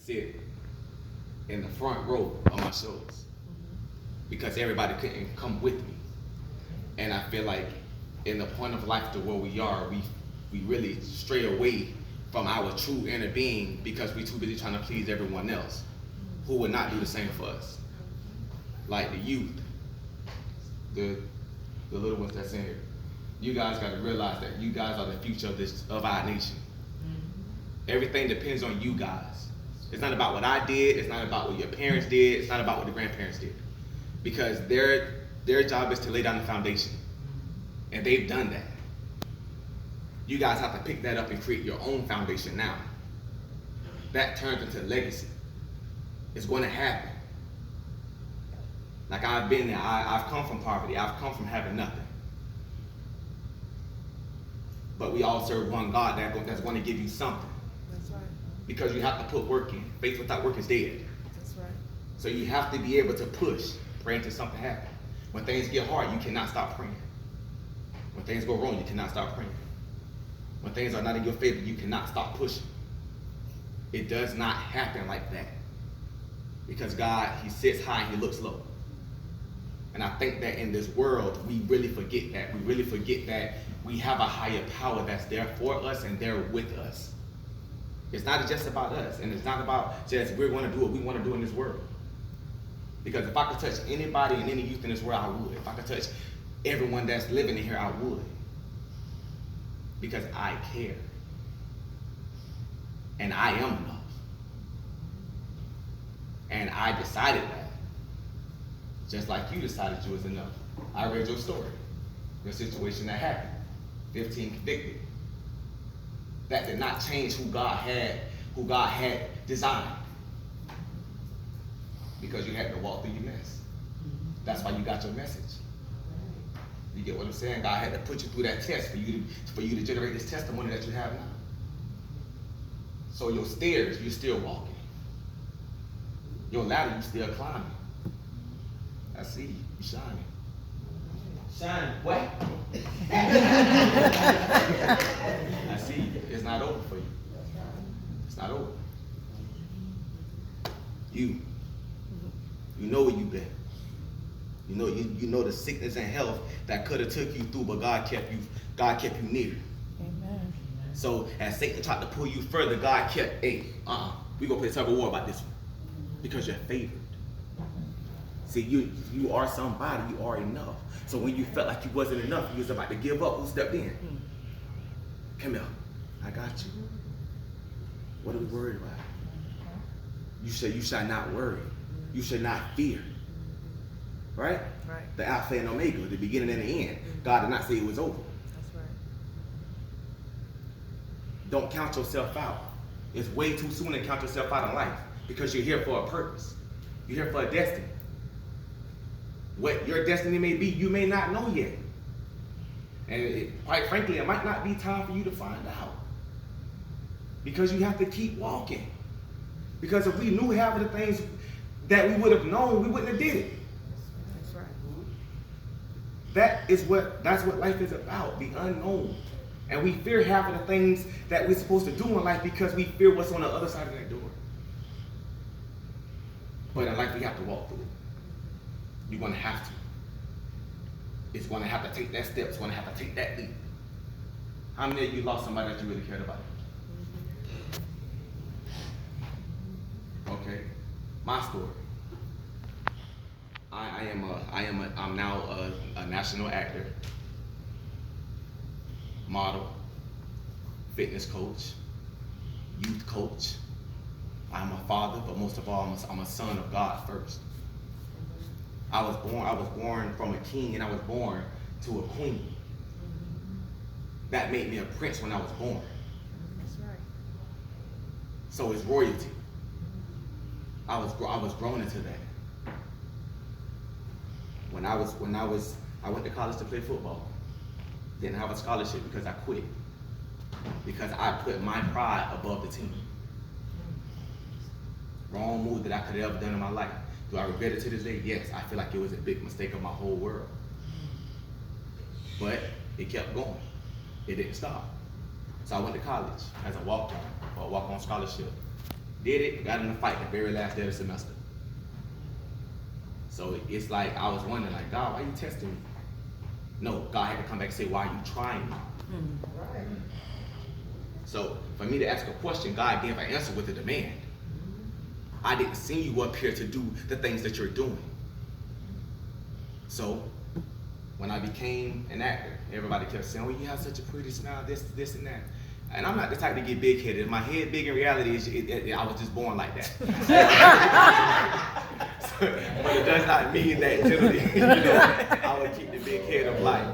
sit in the front row of my shows because everybody couldn't come with me. And I feel like in the point of life to where we are, we really stray away from our true inner being because we're too busy trying to please everyone else who would not do the same for us. Like the youth, the little ones that's in here. You guys got to realize that you guys are the future of our nation. Everything depends on you guys. It's not about what I did. It's not about what your parents did. It's not about what the grandparents did. Because their job is to lay down the foundation. And they've done that. You guys have to pick that up and create your own foundation now. That turns into legacy. It's going to happen. Like I've been there. I've come from poverty. I've come from having nothing. But we all serve one God that's going to give you something. That's right. Because you have to put work in. Faith without work is dead. That's right. So you have to be able to push, pray until something happens. When things get hard, you cannot stop praying. When things go wrong, you cannot stop praying. When things are not in your favor, you cannot stop pushing. It does not happen like that. Because God, He sits high and He looks low. And I think that in this world, we really forget that. We really forget that we have a higher power that's there for us and there with us. It's not just about us, and it's not about just we're going to do what we want to do in this world. Because if I could touch anybody and any youth in this world, I would. If I could touch everyone that's living in here, I would. Because I care. And I am enough. And I decided that. Just like you decided you was enough. I read your story. Your situation that happened. 15 convicted. That did not change who God had designed. Because you had to walk through your mess. That's why you got your message. You get what I'm saying? God had to put you through that test for you to generate this testimony that you have now. So your stairs, you're still walking. Your ladder, you still climbing. I see you. You shining. Shining what? I see you. It's not over for you. It's not over. You know where you've been. You know the sickness and health that could have took you through, but God kept you near. Amen. So as Satan tried to pull you further, God kept, we're gonna play tug of war about this one. Because you're favored. See, you are somebody, you are enough. So when you felt like you wasn't enough, you was about to give up, who stepped in? Come here. I got you. What are we worried about? You shall not worry. You should not fear. Right? Right. The Alpha and Omega, the beginning and the end. God did not say it was over. That's right. Don't count yourself out. It's way too soon to count yourself out in life because you're here for a purpose. You're here for a destiny. What your destiny may be, you may not know yet. And quite frankly, it might not be time for you to find out. Because you have to keep walking. Because if we knew half of the things that we would have known, we wouldn't have did it. That's right. That's what life is about, the unknown. And we fear half of the things that we're supposed to do in life because we fear what's on the other side of that door. But in life, we have to walk through it. You're going to have to. It's going to have to take that step. It's going to have to take that leap. How many of you lost somebody that you really cared about? Okay. My story. I'm now a national actor, model, fitness coach, youth coach. I'm a father, but most of all, I'm a son of God first. I was born from a king, and I was born to a queen. That made me a prince when I was born. That's right. So it's royalty. I was grown into that. I went to college to play football. Didn't have a scholarship because I quit. Because I put my pride above the team. Wrong move that I could have ever done in my life. Do I regret it to this day? Yes. I feel like it was a big mistake of my whole world. But it kept going. It didn't stop. So I went to college as a walk-on scholarship. Did it, got in a fight the very last day of the semester. So it's like I was wondering, like, God, why are you testing me? No, God had to come back and say, why are you trying me? Right. So for me to ask a question, God gave an answer with a demand. I didn't send you up here to do the things that you're doing. So when I became an actor, everybody kept saying, oh, you have such a pretty smile, this and that. And I'm not the type to get big-headed. My head big in reality is I was just born like that. But it does not mean that generally, I would keep the big head of life.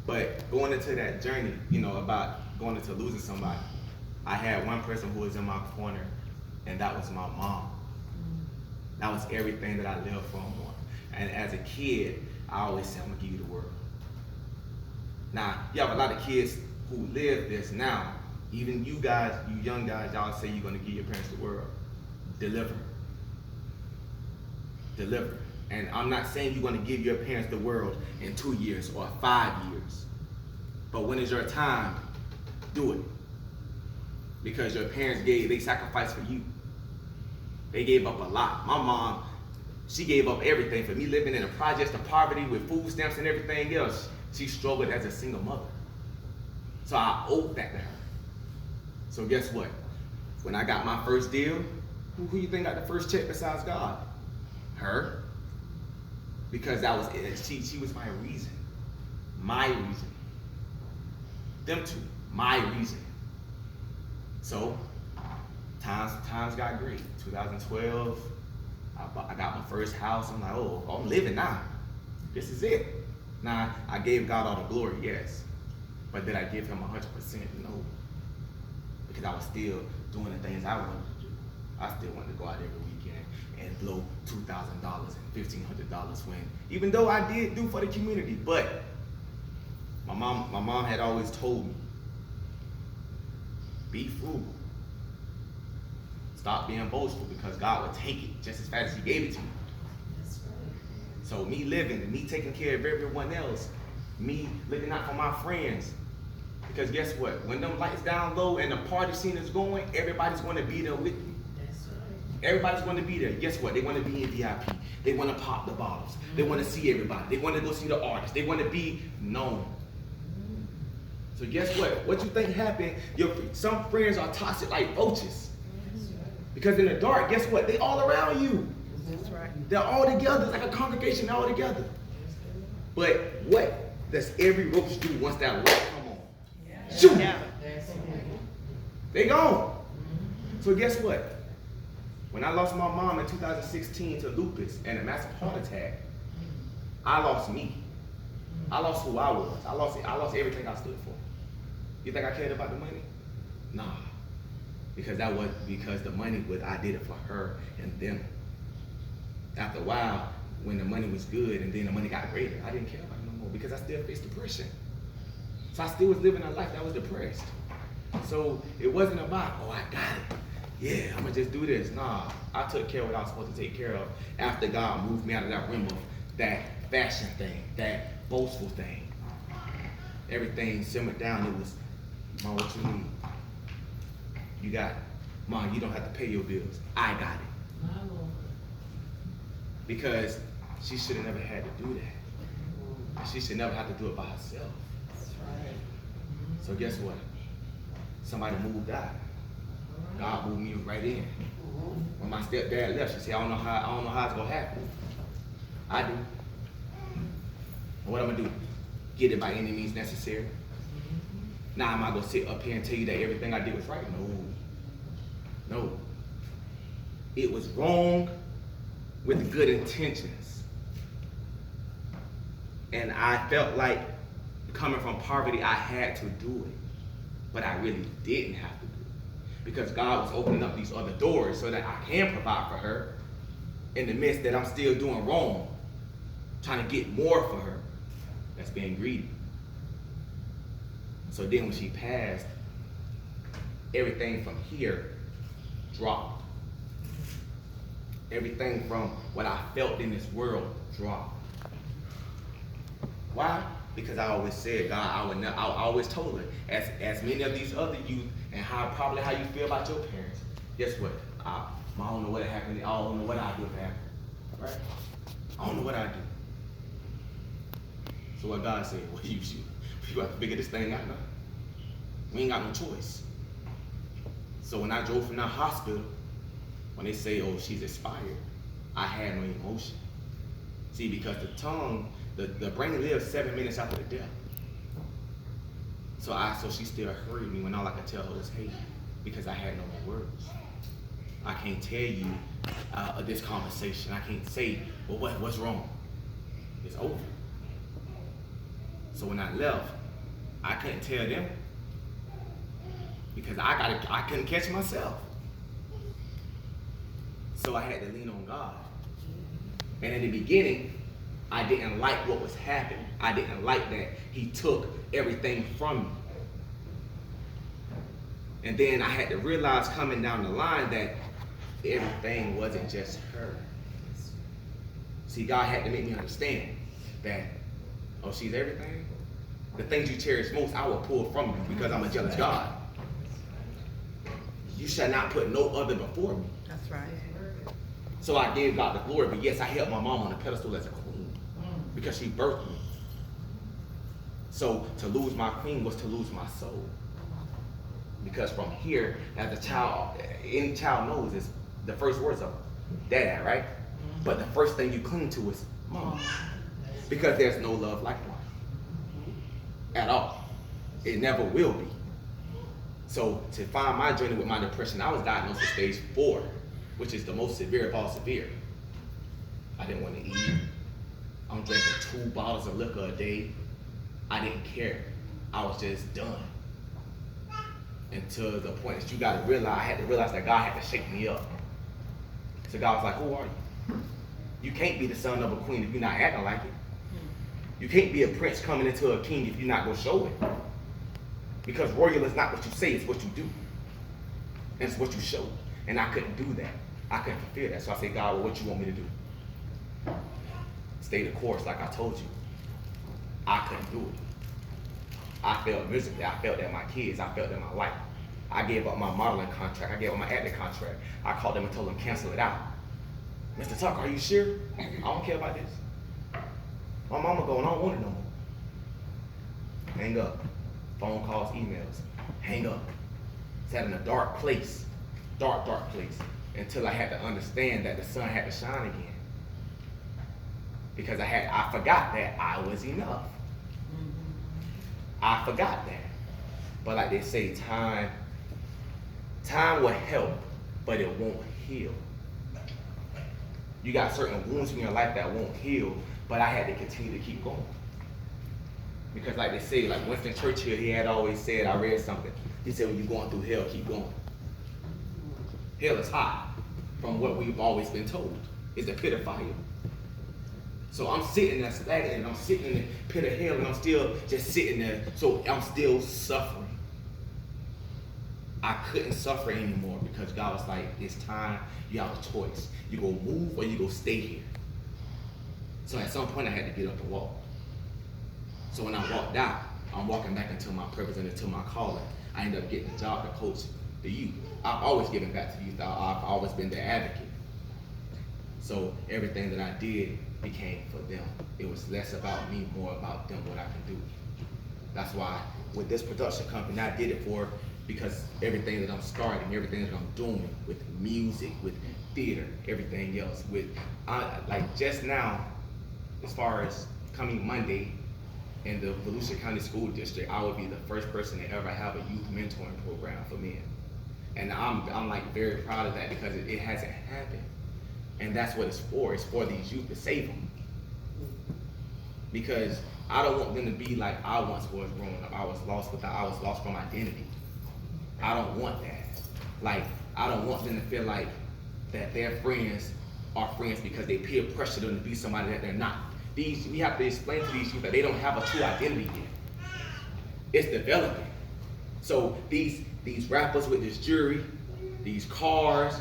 But going into that journey, about going into losing somebody, I had one person who was in my corner, and that was my mom. That was everything that I lived for. And as a kid, I always said, I'm gonna give you the world. Now, you have a lot of kids who live this now. Even you guys, you young guys, y'all say you're gonna give your parents the world. Deliver. Deliver. And I'm not saying you're gonna give your parents the world in 2 years or 5 years. But when it's your time, do it. Because your parents they sacrificed for you. They gave up a lot. My mom, she gave up everything for me living in the projects, the poverty with food stamps and everything else. She struggled as a single mother. So I owed that to her. So guess what? When I got my first deal, who you think got the first check besides God? Her. Because that was it. She was my reason. My reason. Them two. My reason. So times got great. 2012, I got my first house. I'm like, oh, I'm living now. This is it. Now, I gave God all the glory, yes. But did I give him 100%? No. Because I was still doing the things I wanted to do. I still wanted to go out every weekend and blow $2,000 and $1,500 when, even though I did do for the community, but my mom had always told me, be frugal. Stop being boastful because God will take it just as fast as he gave it to me. That's right. So me living and me taking care of everyone else, me looking out for my friends. Because guess what? When them lights down low and the party scene is going, everybody's going to be there with me. That's right. Everybody's going to be there. Guess what? They want to be in VIP. They want to pop the bottles. They want to see everybody. They want to go see the artists. They want to be known. So guess what? What you think happened? Some friends are toxic like roaches. Because in the dark, guess what? They all around you. That's right. They're all together. It's like a congregation all together. But what does every roach do once that light come on? Shoot! Yeah. That's right. They gone. So guess what? When I lost my mom in 2016 to lupus and a massive heart attack, I lost me. I lost who I was. I lost everything I stood for. You think I cared about the money? Nah. Because the money was, I did it for her and them. After a while, when the money was good and then the money got greater, I didn't care about it no more because I still faced depression. So I still was living a life that was depressed. So it wasn't about, oh, I got it. Yeah, I'm gonna just do this. Nah, I took care of what I was supposed to take care of after God moved me out of that realm of that fashion thing, that boastful thing. Everything simmered down. It was, Mom, what you need? You got it. Mom, you don't have to pay your bills. I got it. My Lord. Because she should have never had to do that. And she should never have to do it by herself. That's right. So guess what? Somebody moved out. God moved me right in. When my stepdad left, she said, I don't know how it's gonna happen. I do. And what I'm gonna do? Get it by any means necessary. Now am I gonna sit up here and tell you that everything I did was right? No. It was wrong with good intentions. And I felt like coming from poverty, I had to do it. But I really didn't have to do it. Because God was opening up these other doors so that I can provide for her in the midst that I'm still doing wrong. Trying to get more for her. That's being greedy. So then when she passed, everything from here dropped. Everything from what I felt in this world dropped. Why? Because I always said, God, I always told her, as many of these other youth, and how you feel about your parents, guess what? I don't know what happened. I don't know what I do if it happened. Right? I don't know what I do. So what God said, well, you got to figure this thing out now. We ain't got no choice. So when I drove from that hospital, when they say, oh, she's expired, I had no emotion. See, because the tongue, the brain lives 7 minutes after the death. So she still heard me when all I could tell her was, hey, because I had no more words. I can't tell you this conversation. I can't say, well, what's wrong? It's over. So when I left, I couldn't tell them because I couldn't catch myself. So I had to lean on God. And in the beginning, I didn't like what was happening. I didn't like that he took everything from me. And then I had to realize coming down the line that everything wasn't just her. See, God had to make me understand that, oh, she's everything. The things you cherish most, I will pull from you because I'm a jealous God. You shall not put no other before me. That's right. So I gave God the glory, but yes, I held my mom on the pedestal as a queen because she birthed me. So to lose my queen was to lose my soul. Because from here, as a child, any child knows is the first words are dad, right? But the first thing you cling to is mom. Because there's no love like one. At all. It never will be. So to find my journey with my depression, I was diagnosed with stage 4, which is the most severe of all severe. I didn't want to eat. I'm drinking 2 bottles of liquor a day. I didn't care. I was just done. Until the point that I had to realize that God had to shake me up. So God was like, who are you? You can't be the son of a queen if you're not acting like it. You can't be a prince coming into a king if you're not going to show it. Because royal is not what you say, it's what you do. And it's what you show. And I couldn't do that. I couldn't fulfill that. So I said, God, well, what you want me to do? Stay the course like I told you. I couldn't do it. I felt miserably. I felt that my kids, I felt that my life. I gave up my modeling contract. I gave up my acting contract. I called them and told them cancel it out. Mr. Tucker, are you sure? I don't care about this. My mama going, I don't want it no more. Hang up. Phone calls, emails. Hang up. Sat in a dark place. Dark place. Until I had to understand that the sun had to shine again. Because I forgot that I was enough. I forgot that. But like they say, time will help, but it won't heal. You got certain wounds in your life that won't heal, but I had to continue to keep going. Because like they say, like Winston Churchill, he had always said, I read something. He said, when you're going through hell, keep going. Hell is hot from what we've always been told. It's a pit of fire. So I'm sitting there stagnant, I'm sitting in the pit of hell, and I'm still just sitting there, so I'm still suffering. I couldn't suffer anymore because God was like, it's time, you have a choice. You go move or you go stay here. So at some point I had to get up and walk. So when I walked out, I'm walking back into my purpose and into my calling. I ended up getting a job to coach the youth. I've always given back to the youth. I've always been their advocate. So everything that I did became for them. It was less about me, more about them, what I can do. That's why with this production company, I did it for because everything that I'm starting, everything that I'm doing with music, with theater, everything else, like just now, as far as coming Monday in the Volusia County School District, I would be the first person to ever have a youth mentoring program for men. And I'm like very proud of that because it hasn't happened. And that's what it's for. It's for these youth to save them. Because I don't want them to be like I once was growing up. I was lost from identity. I don't want that. Like, I don't want them to feel like that their friends are friends because they peer pressure them to be somebody that they're not. We have to explain to these youth that they don't have a true identity yet. It's developing. So these rappers with this jewelry, these cars,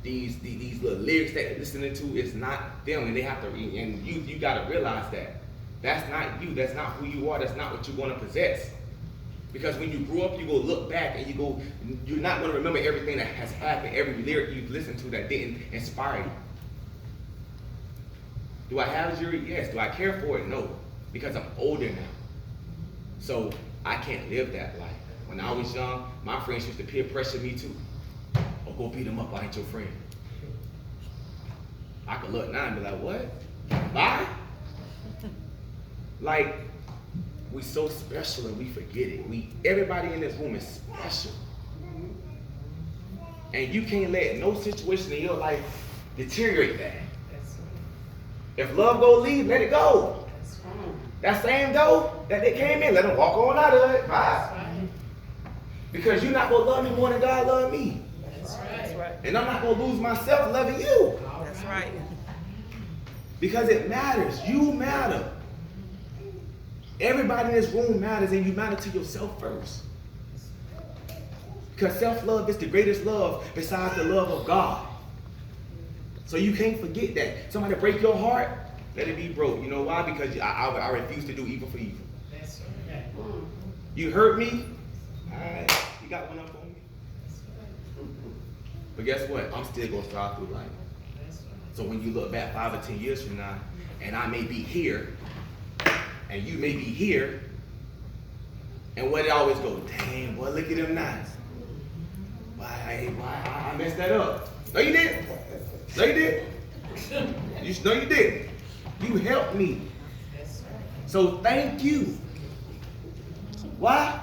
these little lyrics that they're listening to is not them, and they have to. And you got to realize that that's not you. That's not who you are. That's not what you want to possess. Because when you grow up, you go look back and you're not going to remember everything that has happened, every lyric you've listened to that didn't inspire you. Do I have a jury? Yes. Do I care for it? No. Because I'm older now. So I can't live that life. When I was young, my friends used to peer pressure me too. Or go beat them up, I ain't your friend. I could look now and be like, what? Bye? Like, we so special and we forget it. Everybody in this room is special. And you can't let no situation in your life deteriorate that. If love go leave, let it go. That same door that they came in, let them walk on out of it. Bye. Because you're not going to love me more than God loved me. That's right. And I'm not going to lose myself loving you. That's right. Because it matters. You matter. Everybody in this room matters, and you matter to yourself first. Because self-love is the greatest love besides the love of God. So you can't forget that. Somebody break your heart, let it be broke. You know why? Because I refuse to do evil for evil. That's right. You hurt me, all right, you got one up on me. But guess what? I'm still going to strive through life. So when you look back 5 or 10 years from now, and I may be here, and you may be here, and what it always go, dang, boy, look at them now. Why I messed that up? No, you didn't. No, you didn't. No, you didn't. You helped me. So thank you. Why?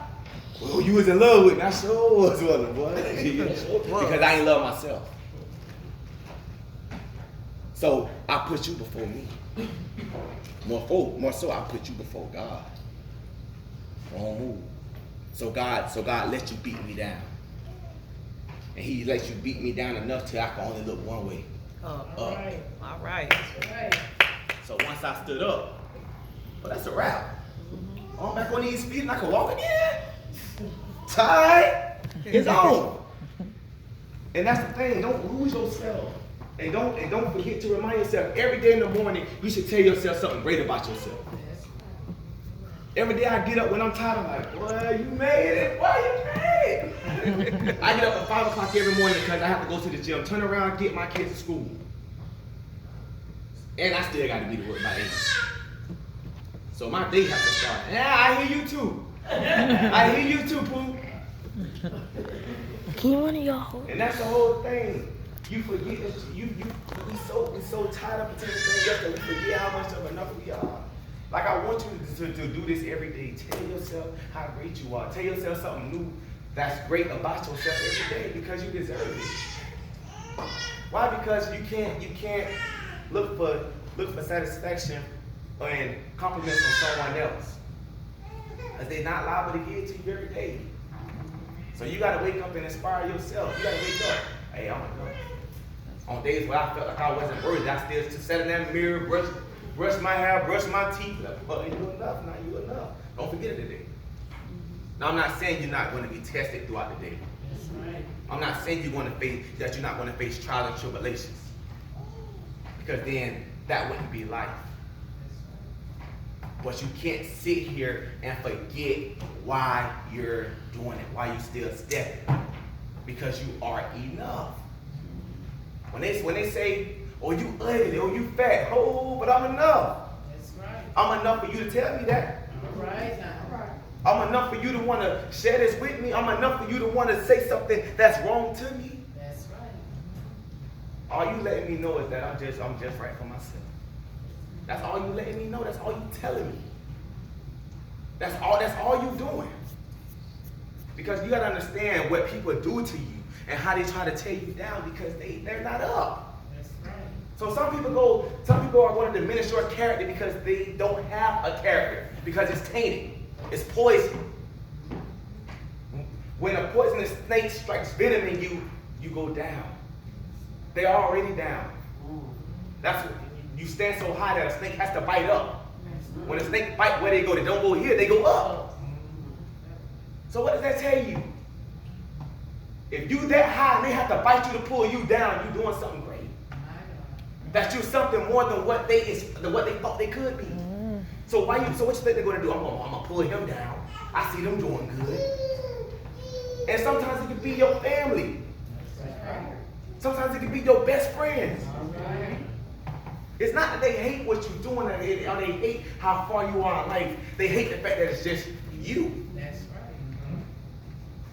Well, you was in love with me. I sure was, wasn't boy? Because I ain't love myself. So I put you before me. More so I put you before God. Wrong move. So God let you beat me down. And he lets you beat me down enough till I can only look one way. Up. All right. So once I stood up, well, that's a wrap. I'm back on these feet and I can walk again. Tired. It's on. And that's the thing. Don't lose yourself. And don't forget to remind yourself every day in the morning you should tell yourself something great about yourself. Every day I get up when I'm tired, I'm like, boy, you made it. Boy, you made it. I get up at 5 o'clock every morning because I have to go to the gym, turn around, get my kids to school. And I still got to be to work by 8. So my day has to start. Yeah, I hear you too. I hear you too, Pooh. Can one of y'all hold? And that's the whole thing. You forget that we so tied up into this thing that we forget how much of enough we are. Like I want you to do this every day. Tell yourself how great you are. Tell yourself something new that's great about yourself every day because you deserve it. Why? Because you can't look for satisfaction and compliments from someone else. Because they're not liable to give it to you every day. So you gotta wake up and inspire yourself. You gotta wake up. Hey, I'm enough. On days where I felt like I wasn't worthy, I still just sat in that mirror, brush my hair, brush my teeth. Like, well, you enough, now you enough. Don't forget it today. Now I'm not saying you're not going to be tested throughout the day. I'm not saying you're not going to face trials and tribulations. Because then that wouldn't be life. But you can't sit here and forget why you're doing it, why you still stepping. Because you are enough. When they say, oh, you ugly, oh, you fat, oh, but I'm enough. That's right. I'm enough for you to tell me that. All right now. I'm enough for you to want to share this with me. I'm enough for you to want to say something that's wrong to me. That's right. All you letting me know is that I'm just right for myself. That's all you letting me know. That's all you telling me. That's all you doing. Because you gotta understand what people do to you and how they try to tear you down because they're not up. That's right. So some people are going to diminish your character because they don't have a character, because it's tainted. It's poison. When a poisonous snake strikes venom in you, you go down. They're already down. That's what, you stand so high that a snake has to bite up. When a snake bite, where they go? They don't go here, they go up. So what does that tell you? If you that high and they have to bite you to pull you down, you're doing something great. That you're something more than what they thought they could be. So what you think they're going to do? I'm gonna pull him down. I see them doing good. And sometimes it can be your family. Sometimes it can be your best friends. It's not that they hate what you're doing or they hate how far you are in life. They hate the fact that it's just you. That's right.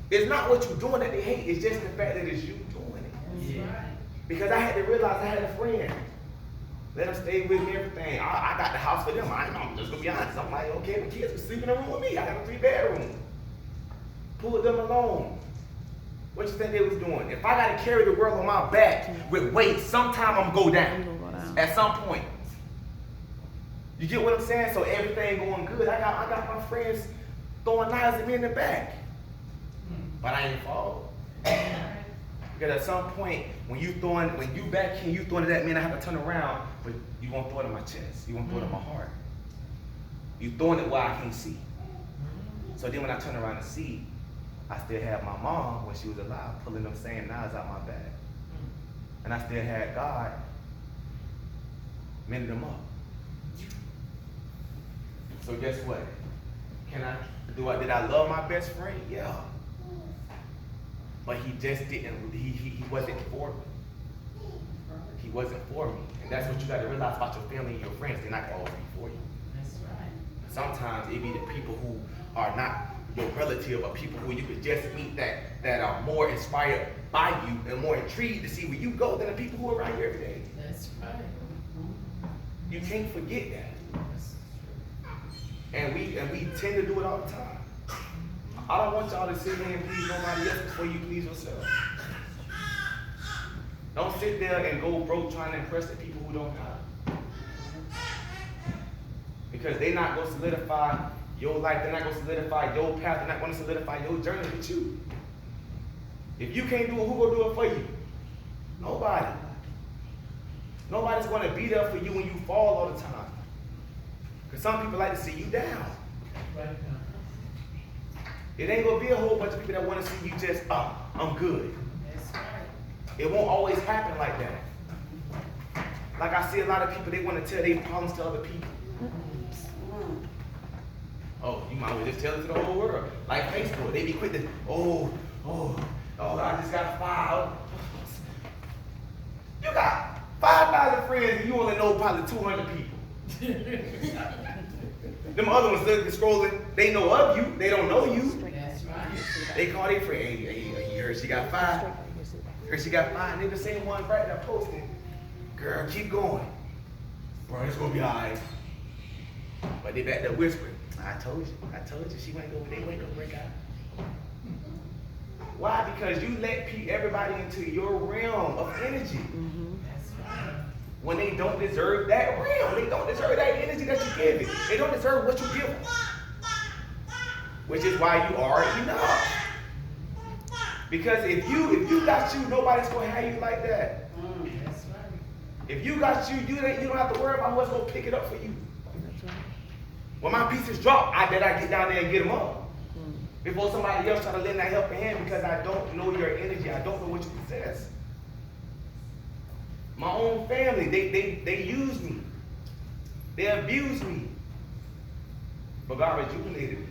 It's not what you're doing that they hate. It's just the fact that it's you doing it. That's right. Because I had to realize I had a friend. Let them stay with me, everything. I got the house for them. I'm just going to be honest. I'm like, okay, the kids can sleep in a room with me. I got a 3-bedroom. Pulled them alone. What you think they was doing? If I got to carry the world on my back with weight, sometime I'm going to go down. At some point. You get what I'm saying? So everything going good. I got my friends throwing knives at me in the back. But I ain't fall. Because at some point, when you back here, you throwing it at me and I have to turn around, but you won't throw it in my chest. You won't throw it in my heart. You throwing it while I can't see. So then when I turn around and see, I still have my mom, when she was alive, pulling them same knives out my back. And I still had God mending them up. So guess what? Did I love my best friend? Yeah. But he just didn't, he wasn't for me. He wasn't for me. And that's what you got to realize about your family and your friends. They're not always be for you. That's right. Sometimes it be the people who are not your relative or people who you could just meet that are more inspired by you and more intrigued to see where you go than the people who are around you every day. That's right. You can't forget that. And we tend to do it all the time. I don't want y'all to sit here and please nobody else before you please yourself. Don't sit there and go broke trying to impress the people who don't have. Because they're not going to solidify your life. They're not going to solidify your path. They're not going to solidify your journey with you. If you can't do it, who will do it for you? Nobody. Nobody's going to be there for you when you fall all the time. Because some people like to see you down. Right now. It ain't going to be a whole bunch of people that want to see you just, I'm good. That's right. It won't always happen like that. Like I see a lot of people, they want to tell their problems to other people. Oh, you might as well just tell it to the whole world. Like Facebook, they be quick to, I just got 5. You got 5,000 friends and you only know probably 200 people. Them other ones looking, scrolling, they know of you, they don't know you. That's right. They call their friend, hey, you heard she got 5. Heard she got 5, and they the same one right there posting. Girl, keep going. Bro, it's gonna be all right. But they back there whispering, I told you, she ain't gonna break out. Why? Because you let everybody into your realm of energy. That's right. When they don't deserve that realm, they don't deserve that energy that you give it. They don't deserve what you give them. Which is why you are enough. Because if you got you, nobody's gonna have you like that. That's right. If you got you, you don't have to worry about what's gonna pick it up for you. When my pieces drop, I bet I get down there and get them up. Before somebody else try to lend that helping hand because I don't know your energy. I don't know what you possess. My own family, they use me. They abuse me. But God rejuvenated me.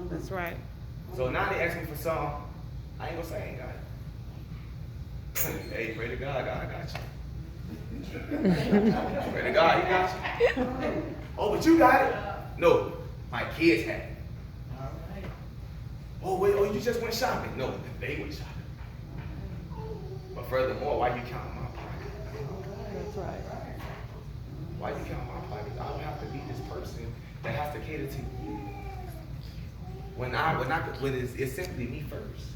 That's right. So now they ask me for some. I ain't gonna say I ain't got it. Hey, pray to God, God got you. Pray to God, He got you. Oh, but you got it. No, my kids had it. All right. Oh, wait, you just went shopping. No, they went shopping. But furthermore, why you counting my pocket? That's right. Why you counting my pockets? I don't have to be this person that has to cater to you. When it's simply me first.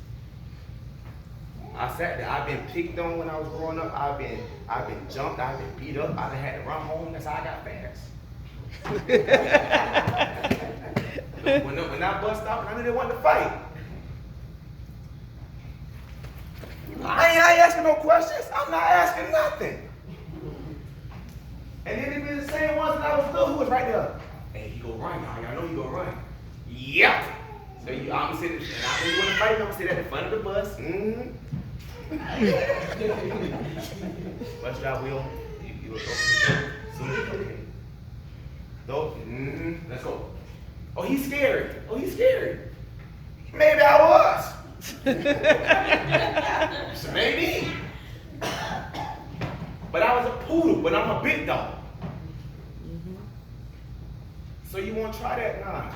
I sat there. I've been picked on when I was growing up. I've been jumped. I've been beat up. I've had to run home. That's how I got fast. When I bust out, I knew they wanted to fight. I ain't asking no questions. I'm not asking nothing. And then it be the same ones that I was little who was right there. Hey, you gonna run, y'all. Y'all know you gonna run. Yep. So I'm sitting, and I really want to fight. I'm gonna sit at the front of the bus. Bus driver wheel. You open the door. Soon as you okay. Door. Let's go. Oh, he's scary. Oh, he's scary. Maybe I was. So maybe. But I was a poodle, but I'm a big dog. So you want to try that? Nah.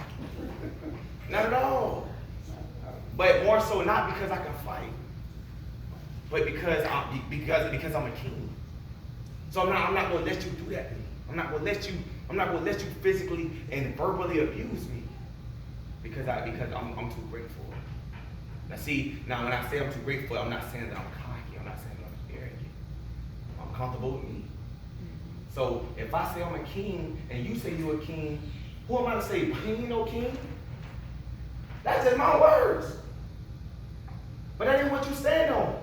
Not at all. But more so not because I can fight, but because I'm a king. So I'm not going to let you do that to me. I'm not going to let you physically and verbally abuse me because I'm too grateful. Now see, when I say I'm too grateful, I'm not saying that I'm cocky. I'm not saying that I'm arrogant. I'm comfortable with me. So if I say I'm a king and you say you're a king, who am I to say, he ain't no king? That's just my words. But that ain't what you stand on.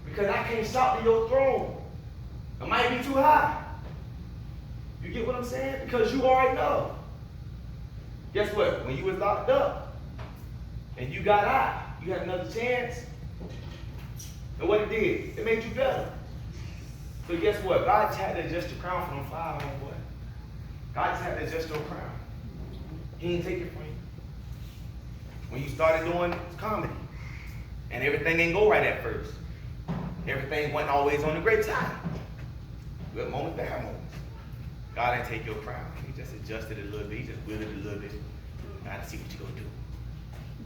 Because I can't shout to your throne. It might be too high. You get what I'm saying? Because you already know. Guess what? When you was locked up and you got out, you had another chance. And what it did, it made you better. So guess what? God just had to adjust your crown from fire, homeboy. God just had to adjust your crown. He didn't take it from you. When you started doing comedy, and everything didn't go right at first. Everything wasn't always on the great side. Good moments, bad moments. God didn't take your crown. He just adjusted it a little bit. He just willed it a little bit. Gotta see what you're gonna do.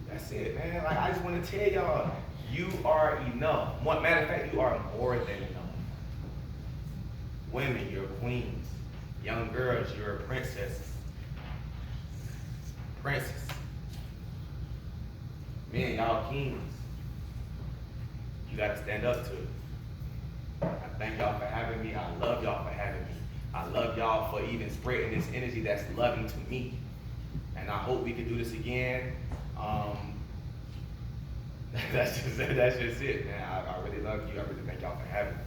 That's it, man. Like I just want to tell y'all, you are enough. Matter of fact, you are more than enough. Women, you're queens. Young girls, you're princesses. Princess. Men, y'all kings. You gotta stand up to it. I thank y'all for having me. I love y'all for having me. I love y'all for even spreading this energy that's loving to me. And I hope we can do this again. That's just it, man. I really love you. I really thank y'all for having me.